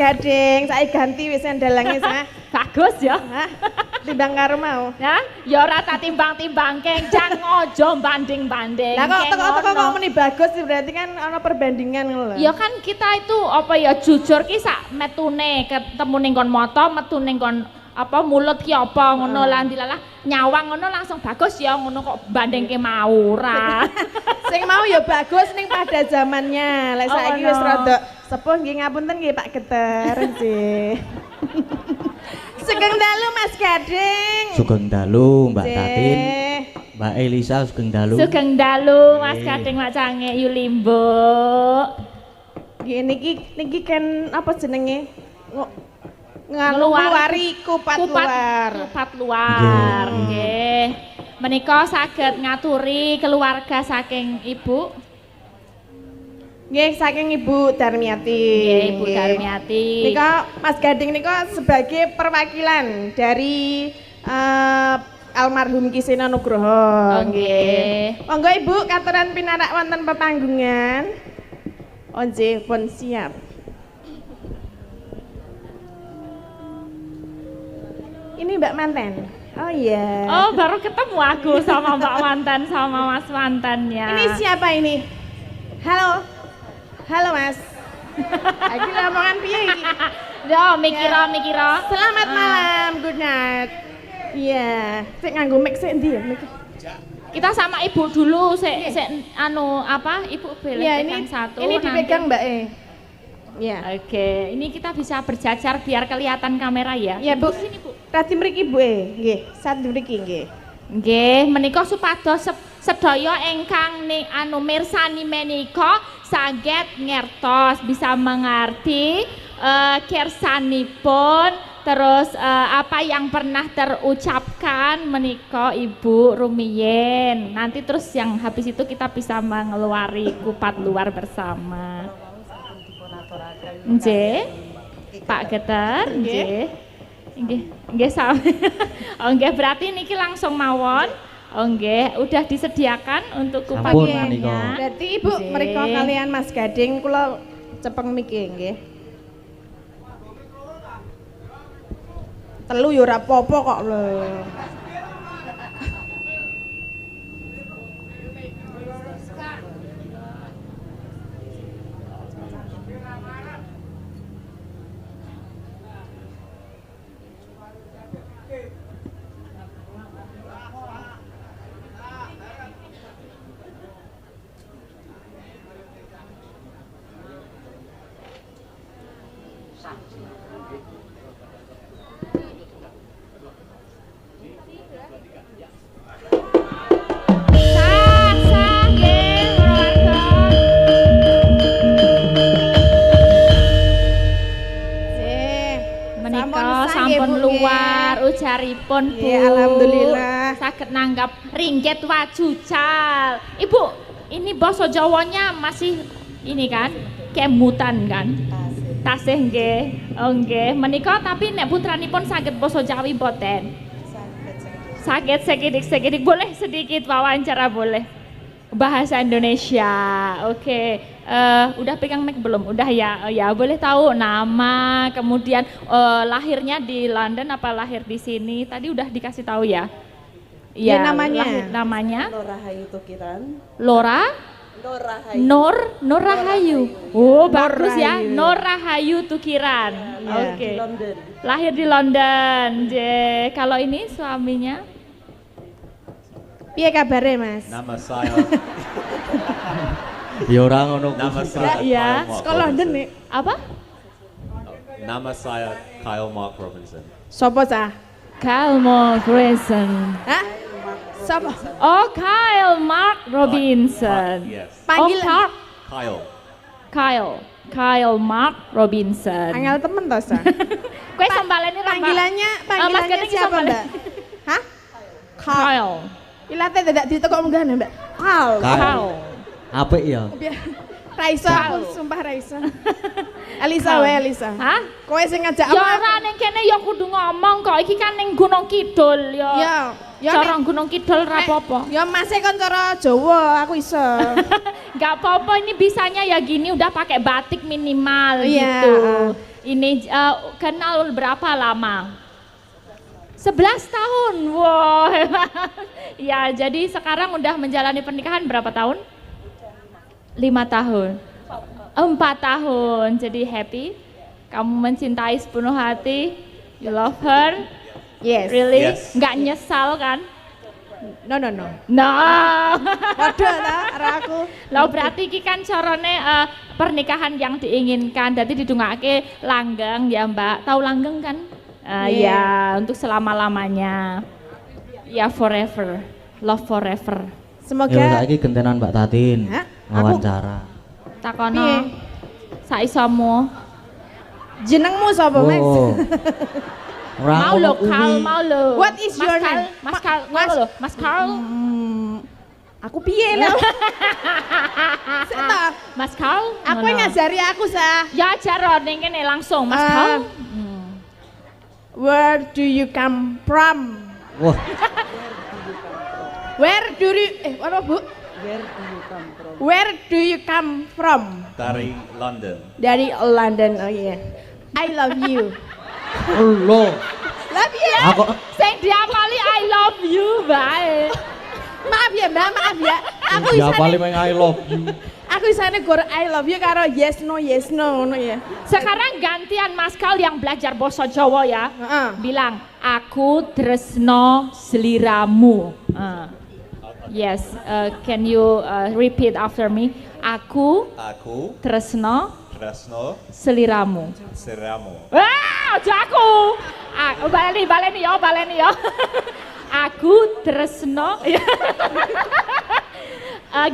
Gading, saya ganti wis sendalange sa. Bagus ya. Hah? Timbang karo mau. Ya, ya ora tak timbang-timbangke, jan ojo banding-banding. Lah kok kok muni bagus berarti kan ana perbandingan ngono lho. Ya kan kita itu apa ya jujur ki sak metune ketemu ning kon mata, metu ning kon apa mulut ki apa ngono lah dilalah nyawang ngono langsung bagus ya ngono kok bandingke mau ora. Sing mau ya bagus ning pada zamannya. Lek saiki wis rada sepuh nggih ngapunten nggih Pak Geter nggih. Sugeng dalu Mas Gading. Sugeng dalu Mbak Tatin. Mbak Elisa sugeng dalu. Sugeng dalu Mas Gading Mak Cange Yulimbo. Nggih niki kan apa jenenge? Ngeluari kupat luar nggih. Menika saged ngaturi keluarga saking Ibu. Nggih saking Ibu Darmiati. Nggih Ibu Darmiati. Nika Mas Gading nika sebagai perwakilan dari almarhum Kisena Nugroho. Nggih. Monggo Ibu katuran pinarak wonten pepanggungan. Oh nggih pun siap. Ini Mbak Manten. Oh iya. Oh baru ketemu aku sama Mbak Manten sama Mas Mantennya. Ini siapa ini? Halo. Halo Mas. Lagi ngomongan piye iki? Yo mikira. Selamat malam. Good night. Iya. Sik nganggo mic sik ndi ya mic? Kita sama Ibu dulu sik anu apa? Ibu boleh pegang satu. Ini dipegang Mbak E. Iya. Oke, ini kita bisa berjajar biar kelihatan kamera ya. Iya, Bu. Sini, Bu. Radi mriki Bu E. Nggih, satu mriki nggih. Nggih, menika supados sedaya ingkang anu mirsani menika saged ngertos bisa mengerti kersanipun terus apa yang pernah terucapkan menika Ibu rumiyin. Nanti terus yang habis itu kita bisa mengeluari kupat luar bersama. Nggih. Pak Geter, nggih. Nggih sami. Oh nggih berarti niki langsung mawon. Oh nggih, udah disediakan untuk kupat Sampun, luarnya. menika. Berarti Ibu Nggih. mereka kalian Mas Gading kula cepeng miki nggih. Telu yo ora apa-apa kok lho. Sah nggih, keluarga. Menika sampun luar ujaripun Bu. Nggih, alhamdulillah. Saged nanggap ringgit wajucal. Ibu, ini basa Jawanya masih ini kan? Kemutan kan? Tasih nggih. Oh nggih, menika tapi nek putranipun saged basa Jawi mboten? Saged sekidik-sekidik, boleh sedikit wawancara boleh? Bahasa Indonesia, oke. Udah pegang mic belum? Udah ya, ya boleh tahu nama, kemudian lahirnya di London apa lahir di sini? Tadi udah dikasih tahu ya? Iya, namanya? Namanya? Nur Rahayu Tukiran. Lora? Nur Rahayu. Nur Rahayu. Oh bagus ya, Rahayu. Nur Rahayu Tukiran. Iya. Oke. Di London. Lahir di London. Kalau ini suaminya? Piye kabare Mas? Nama saya Ya ora ngono Nama kuwi. saya Iya, Kyle Mark Sekolah London Robinson. nih. Apa? Nama saya Kyle Mark Robinson. Sopo cah? Kyle Mark Robinson. Hah? Sopo? Oh, Kyle Mark Robinson. Yes. Panggil Oh, Kyle Mark Robinson. angel temen to, Sa? Kowe sambaleni ra, Mbak? Panggilannya Mas Gading siapa, siapa, Mbak? Hah? Kyle. Ilate tidak ditekok munggah Mbak. Kal. Kyle. Apik ya. Raisa, aku sumpah Raisa. Elisa wae Elisa. Hah? Kowe sing ngajak Ya aku. ora ning kene ya kudu ngomong kok. Iki kan ning Gunung Kidul ya. Ya Cara nek- Gunung Kidul ra apa-apa. Ya masih kan cara Jawa, aku iso. Gak apa-apa, ini bisanya ya gini udah pakai batik minimal Iya. gitu. Ini kenal berapa lama? 11 tahun. Wow. Ya, jadi sekarang udah menjalani pernikahan berapa tahun? 5 tahun. 4 tahun. Jadi happy. Kamu mencintai sepenuh hati. You love her. Yes. Really? Yes. Nggak nyesal kan? No. No. Waduh ta, ora aku. Lah berarti iki kan carane pernikahan yang diinginkan. Dadi didungake langgeng ya, Mbak. Tahu langgeng kan? Iya. Ya, untuk selama-lamanya. Ya forever. Love forever. Ya Semoga saiki gentenan Mbak Tatin. Hah? Wawancara. Takono. Piye? Saisomu. jenengmu sapa, Mas? Oh. Ora Mau ngono lo, kuwi. Carl, mau lo. What is Mas your Carl, name? Mas Carl, ngono lo, Mas Carl. Aku piye lho? Sik ta, Mas Carl. aku ngono. ngajari aku sa. Ya ajar ning kene langsung, Mas Ah. Carl. Where do you come from? Wah, Where do you apa Bu? Where do you come from? Where do you come from? Dari London. Dari London. Oh iya. I love you. lo. Love you. Aku Sing diapali I love you bae. Maaf ya, Mbak, maaf ya. Aku ya isane paling main I love you. aku isane gor I love you karo yes no ngono ya. Sekarang gantian Mas Carl yang belajar basa Jawa ya. Heeh. Bilang aku tresno sliramu. Yes, can you repeat after me? Aku Aku tresno Tresno sliramu. Seramu. Aja aku. Baleni ya. Aku tresno.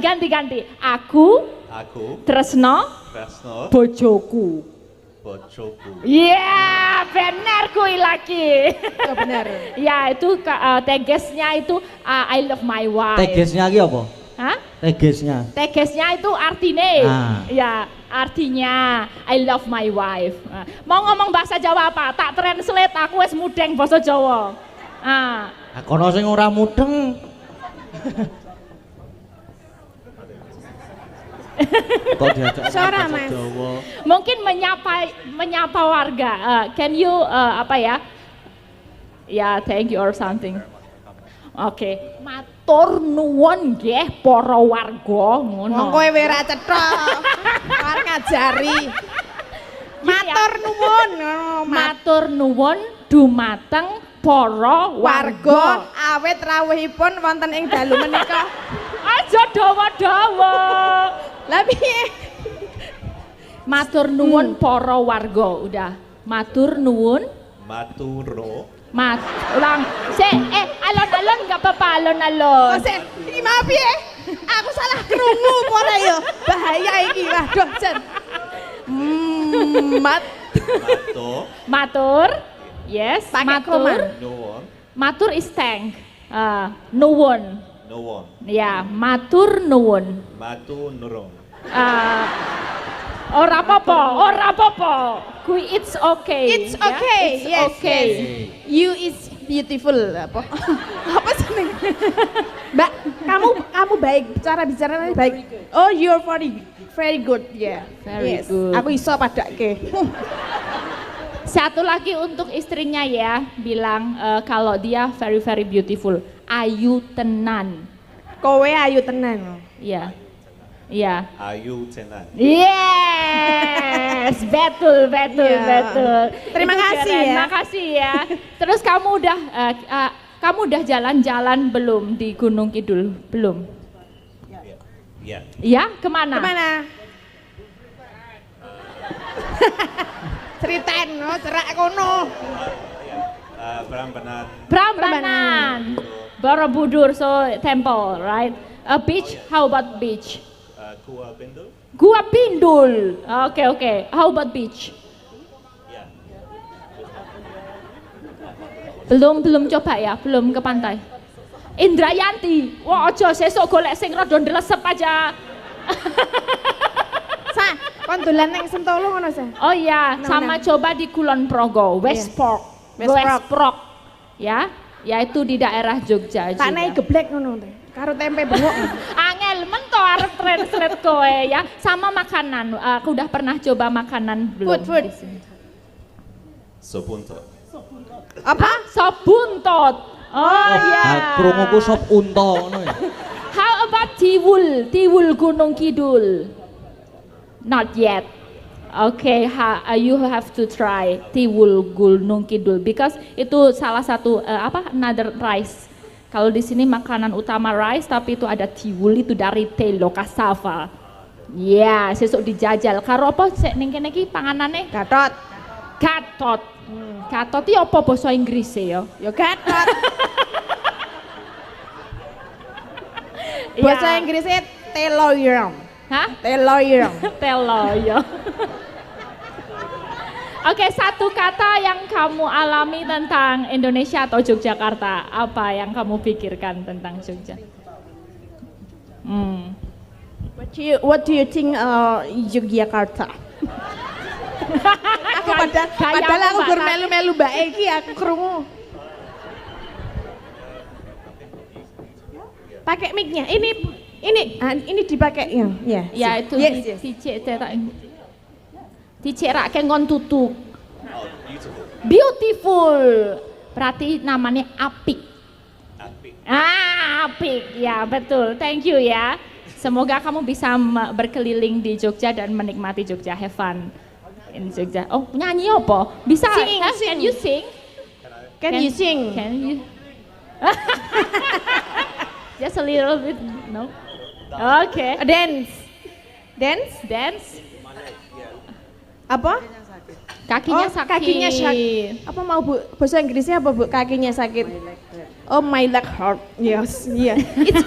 Ganti. Aku Aku tresno Tresno bojoku. Bojoku. Iya, benar kui lagi. Oh, benar. Ya, itu tegesnya itu I love my wife. Tegesnya lagi apa? Hah? Tegesnya. Tegesnya itu artinya. Ah. Ya, artinya I love my wife. Mau ngomong bahasa Jawa apa? Tak translate aku wis mudeng bahasa Jawa. Ah. Kono sing ora mudeng. Kok diajak Sora, bahasa Mas. Jawa? Mungkin menyapa warga. Can you apa ya? Ya, thank you or something. Oke, matur nuwun nggih para warga ngono. Wong kowe ora cetha. Arep ngajari. Matur nuwun. Matur nuwun dumateng para Warga awit rawuhipun wonten ing dalu menika. Aja dawa-dawa. Lah piye? Matur nuwun para warga, udah. Matur nuwun. Maturo. Ulang. Alon-alon enggak apa-apa, alon-alon. Kok iki mau piye? Aku salah krungu apa ora ya? Bahaya iki. Waduh, Jen. Mato. Matur. Yes, Pakai matur. koma. No one. Matur is thank. Nuwun. No one. Ya, matur nuwun. Matu nurung. Ora apa-apa. Kui it's okay. It's ya. okay. It's Yes, okay. yes. You is beautiful. Apa? Apa sih? Mbak, kamu baik, cara bicaranya baik. Oh, you're very good. Yeah. Very Yes. good. Aku iso padake. Satu lagi untuk istrinya ya, bilang kalau dia very very beautiful. Ayu tenan. Kowe ayu tenan. Iya. Iya. Ayu tenan. Yes, betul. Iya. Terima Itu kasih keren. ya. Makasih ya. Terus kamu udah jalan-jalan belum di Gunung Kidul? Belum? Ya. Ya, kemana? Kemana? Ceritain, cerak kono. Prambanan. Prambanan. Borobudur, so temple, right? A beach, how about beach? Kua Bendo. Gua Pindul. Oke. How about beach? Ya. Belum coba ya, belum ke pantai. Indrayanti. Wah, aja sesuk golek sing rada ndlesep aja. Kon dolan nang Sentolo ngono sa? Oh iya, sama coba di Kulon Progo, West Yes. Fork. West Fork. Ya, yaitu di daerah Jogja Tak naik juga. geblek ngono teh. Karo tempe bengok. Angel mento arep translate kowe ya. Sama makanan, aku udah pernah coba makanan belum? Food. di sini? Sopunto. Apa? Sop buntot. Oh iya. Krunguku sop unta ngono ya. How about Tiwul Gunung Kidul? Not yet. Okay, you have to try Tiwul Gunung Kidul because itu salah satu another rice. Kalau di sini makanan utama rice, tapi itu ada tiwul itu dari telo cassava. Ya, sesuk dijajal. Karo apa sik ning kene iki panganane? Gatot. Gatot. Gatot iki apa basa Inggris ya? Ya gatot. Bahasa Ya. Inggrisnya teloyong. Hah? Teloyong. Telo ya. Oke, satu kata yang kamu alami tentang Indonesia atau Yogyakarta, apa yang kamu pikirkan tentang Jogja? What do you think Yogyakarta? Aku padahal aku gur melu-melu mbak iki aku krungu. Pakai mic-nya. Ini dipakai ya. Ya itu Yes. dicerakke ngon tutuk. Oh, beautiful. Beautiful. Berarti namanya apik. Apik. Apik. Ya, betul. Thank you ya. Semoga kamu bisa berkeliling di Jogja dan menikmati Jogja. Have fun in Jogja. Oh, nyanyi apa? Bisa? Sing, Huh? sing. Can you sing? Can you sing? Can you? Just a little bit. No. Okay. Dance. Dance. Apa? Kakinya Oh, sakit. kakinya sakit. Apa mau Bu? Bahasa Inggrisnya apa Bu? Kakinya sakit. Oh, my leg hurt. Yes, yeah. It's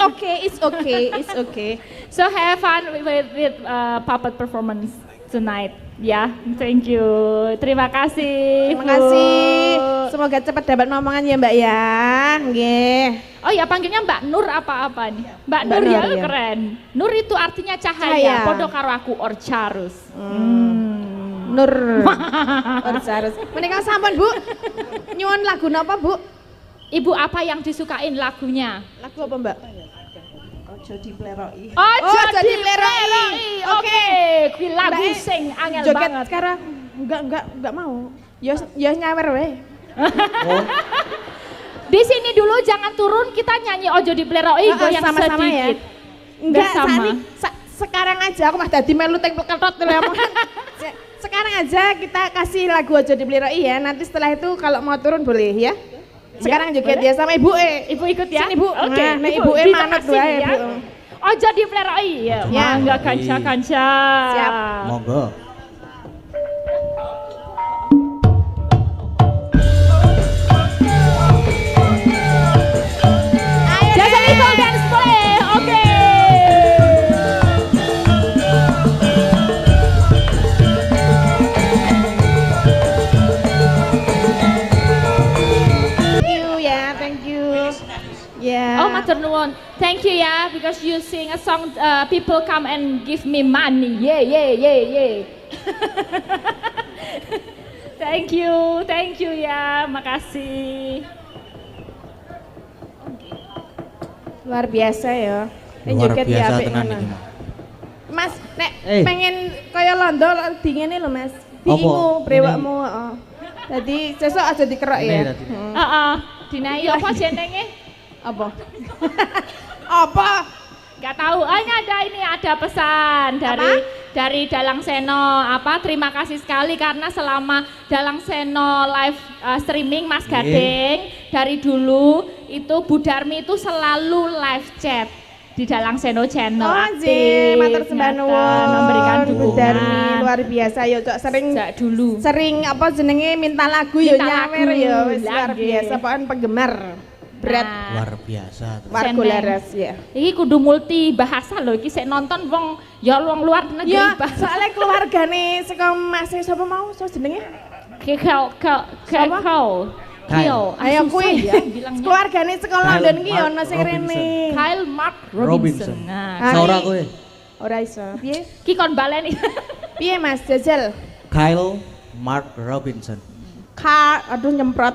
okay. So have fun with puppet performance tonight. Ya, thank you. Terima kasih. Terima Bu. kasih. Semoga cepat dapat momongan ya Mbak ya. Nggih. Oh ya, panggilnya Mbak Nur apa-apa nih? Mbak Nur, Nur, ya, ya. keren. Nur itu artinya Cahaya. cahaya. Podo karo aku Orcarus. Nur. Orcarus. Menika sampun Bu. Nyuwun lagu napa Bu? Ibu apa yang disukain lagunya? Lagu apa Mbak? Ojo dipleroki. Ojo jadi dipleroki. Oke, kuwi lagu Mbak, sing angel Joget banget. sekarang. Enggak mau. Ya nyawer wae. Di sini dulu jangan turun, kita nyanyi Ojo dipleroki goyang sama-sama ya. sedikit. Enggak Bersama. sekarang aja aku mah dadi melu teng ketot Sekarang aja kita kasih lagu Ojo Dipleroki ya. Nanti setelah itu kalau mau turun boleh ya. Sekarang joget boleh. ya sama Ibu Ibu ikut ya? Sini, Bu. Oke, Nah, Ibu kita manut kasih wae, ya. Bu. Ojo dipleroki ya. Ya. Mangga kanca-kanca. Siap. Monggo. Ayo Jasa deh. Eagle dance boleh. Oke. Thank you ya, thank you. Ya. Oh, matur nuwun. Thank you ya, because you sing a song, people come and give me money. Yeah. Thank you ya, makasih. Luar biasa ya. Ini Luar joget biasa apik tenan ngono. iki, Mas. Mas, nek pengen kaya londo dingene lho Mas. Diingu brewakmu, heeh. Dadi sesuk aja dikerok ya. Heeh. Dinai apa jenenge? Apa? Apa? Gak tahu. Oh, ini ada pesan dari Dalang Seno. Terima kasih sekali karena selama Dalang Seno live streaming Mas Gading dari dulu itu Bu Darmi itu selalu live chat di Dalang Seno channel. Oh, aktif, matur sembah nyata, nuwun. memberikan Bu dukungan. Darmi luar biasa ya, Cok. Sejak dulu. Sering apa jenenge minta lagu ya Minta nyawer lagu, ya, wis luar lagi. biasa pokoknya penggemar. Berat Nah, Luar biasa. warga seneng. laras ya. iki kudu multi bahasa loh, iki sik nonton wong luar negeri Ya, bahasa. soalnya keluargane saka Mas sapa mau so jenenge? Kau. Kyle. Ayo kuwi ya bilangnya. keluargane saka Kyle London ki Mark ono sing Robinson. rene. Kyle Mark Robinson. Robinson. Nah, Ah, Saura iki- kowe. Ora iso. Piye? ki kon baleni. Piye Mas jajal? Kyle Mark Robinson. Aduh nyemprot.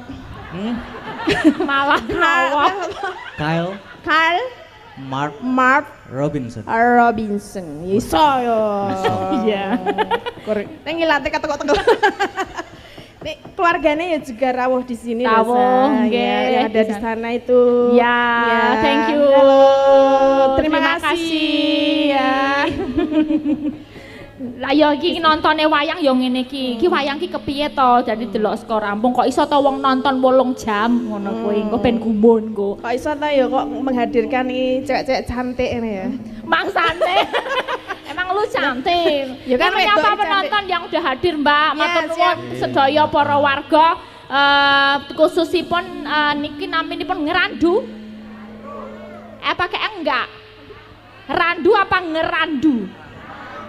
Malah ngawak. Kyle Carl Mark Robinson. Robinson. Iso yo. Iya. Korek. Nang ngilate ketekok-tekok. Nek keluarganya ya juga rawuh di sini loh, Rawuh, Sa. nggih, Ya, yang ada di di sana. sana itu. Ya, thank you. Halo. Terima Terima kasih kasih. ya. Lah ya iki nontone wayang ya ngene iki. Iki wayang ki kepiye to? Jadi delok saka rampung kok iso to wong nonton 8 jam ngono kuwi. Engko ben gumun go. Kok iso ta ya kok menghadirkan ini cewek-cewek cantik ini ya. Mangsane. Emang lu cantik. Ya kan, Ini menyapa wedok penonton yang udah hadir, Mbak. Ya, Matur nuwun siap. sedaya para warga khususipun niki naminipun ngerandu. Pakai enggak? Randu apa ngerandu?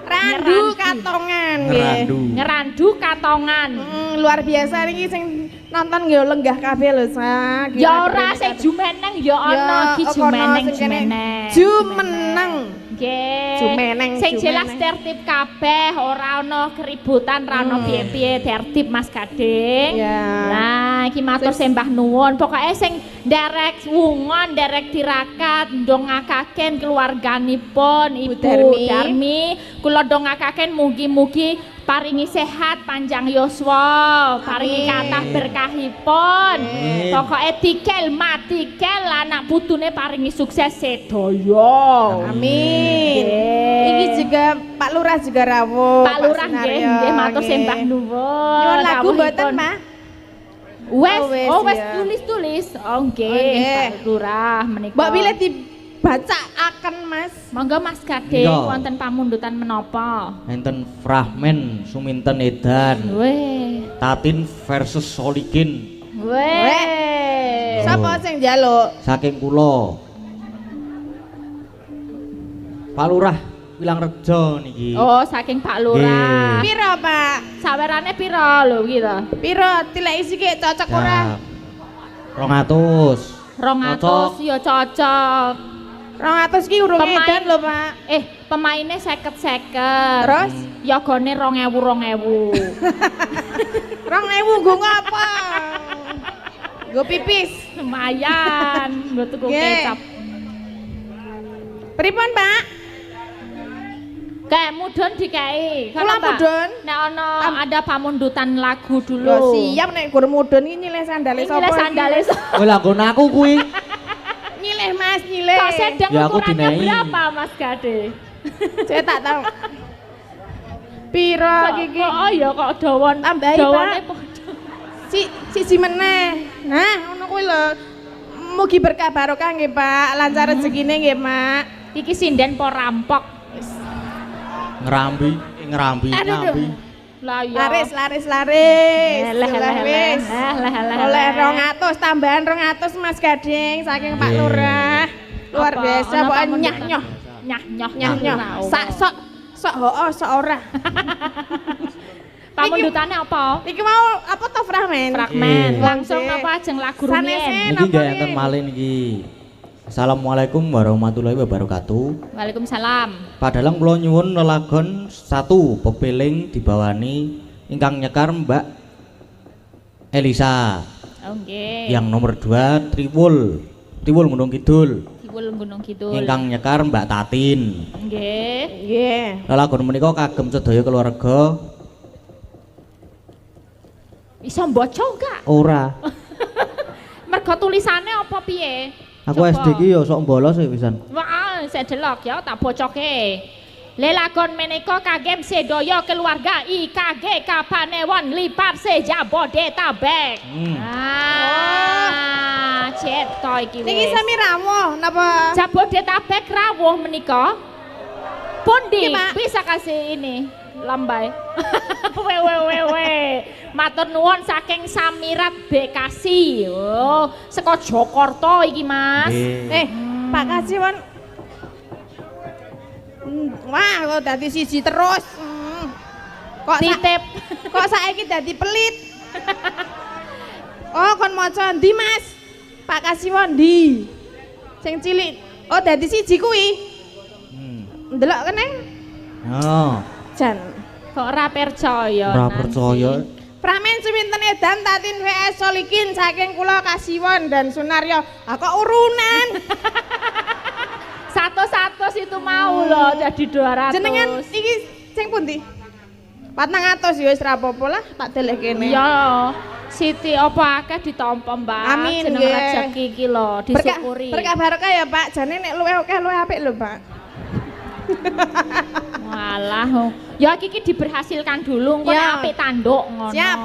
Randu katongan nggih. Ngerandu. Ngerandu katongan. Luar biasa niki sing nonton nggih lenggah kabeh lho, Sa. Ya ora sing jumeneng ya ana ki jumeneng jumeneng. Jumeneng. Nggih. Jumeneng, Sing jelas jumeneng. tertib kabeh, ora ana keributan, ora ana piye-piye, tertib Mas Gading. Ya. Nah, iki matur sembah nuwun. Pokoke sing nderek wungon, nderek tirakat, ndongakaken keluarganipun Ibu Darmi. Darmi. Kula ndongakaken mugi-mugi paringi sehat, panjang yuswa, paringi Amin. kathah berkahipun. Amin. Pokoke tikel matikel anak putune paringi sukses sedaya. Amin. Nggih. Iki juga Pak Lurah juga rawuh. Pak Lurah nggih, Sunario, nggih matur nggih. sembah nuwun. Nyuwun lagu Rawuhipun. mboten, Pak? Wes, Oh, wes, wes ya. tulis-tulis. Oh nggih, nggih. Pak Lurah menika. Mbak Bila dibaca akan Mas. Monggo Mas Gading Iya. wonten pamundutan menapa? Enten Fragmen Suminten Edan. Weh. Tatin versus Solikin. Weh. Sapa sing njaluk? Saking kula. Pak Lurah Wilangrejo niki. Oh, saking Pak Lurah. Nggih. Piro, Pak? Sawerane piro lho iki to? Piro tileki sik cocok ora? 200. 200 ya cocok. 200 ki urung Pemain. edan lho, Pak. Pemainnya 50-50. Terus? Yogane 2000. 2000 nggo ngapa? Nggo pipis. Lumayan, nggo tuku Nggih. kecap. Pripun, Pak? Kayak mudun dikai. Kula mudun? Nek ana ada pamundutan lagu dulu. Lho siap nek gur mudun iki nyilih sandale Ini sapa? le sandale. Oh lagon aku kuwi. Nyilih Mas, nyilih. Kok sedang Ya, aku ukurannya dinai. berapa Mas Gade? Saya tak tahu. Piro iki? Oh ya kok dawon. Tambahi, Dawane Pak. Siji meneh. Nah, ngono kuwi lho. Mugi berkah barokah nggih, Pak. Lancar rezekine nggih, Mak. Iki sinden po rampok. Ngerambi, ngerambi, Aduh, ngerambi. Lah ya. Laris. Lah Wis. Oleh 200 tambahan 200 Mas Gading saking Pak Nggih. Lurah. Luar Apa? biasa Ana pokoknya pamundutan? nyah-nyoh. Nyah-nyoh. Sak sok hoo sok ora. Pamundutane apa? Iki mau apa to fragmen? Fragmen. Iya. Langsung Nggih. apa ajeng lagu Sanese. rumiyin. Niki Napa gak nggih? enten malih niki. Assalamualaikum warahmatullahi wabarakatuh. Waalaikumsalam. Padalang kula nyuwun lelagon 1 pepeling dibawani ingkang nyekar Mbak Elisa. Oh nggih. Yang nomor 2 Triwul Gunung Kidul. Diwul Gunung Kidul. Ingkang nyekar Mbak Tatin. Nggih. Nggih. Lelagon menika kagem sedaya keluarga. Iso mbaca enggak? Ora. Mergo tulisane apa piye? Aku Coba. SD ki yo sok bolos ya pisan. Wah, saya delok ya tak bocoke. Lelagon menika kagem sedaya keluarga IKG Kapanewon Lipat Sejabodetabek. Ceto iki Niki wis. sami rawuh napa? Jabodetabek rawuh menika. Pundi Nggih, Pak. bisa kasih ini lambai. We. Matur nuwun saking Samirat Bekasi. Oh, saka Jakarta iki, Mas. Nggih. Pak Kasiwon. Wah, kok dadi siji terus. Kok Titip. kok saiki dadi pelit. Oh, kon maca ndi, Mas? Pak Kasiwon ndi? Sing cilik. Oh, dadi siji kuwi. Ndelok kene. Oh, Jan. Kok ora percaya. ora Nancy? percaya. Pramen suwinten edan Tatin VS Solikin saking kula Kasiwon dan Sunaryo. Ah kok urunan? 100 itu mau loh jadi 200. Jenengan iki sing pundi? 400 ya wis ra apa-apa lah, tak delek kene. Iya. Siti apa akeh ditampa, Mbak. Amin, Jeneng nggih. rezeki iki lho disyukuri. Berkah barokah ya, Pak. Jane nek luwih akeh luwih apik lho, Pak. Walah. Ya iki diberhasilkan dulu engko Ya. nek apik tanduk ngono. Siap.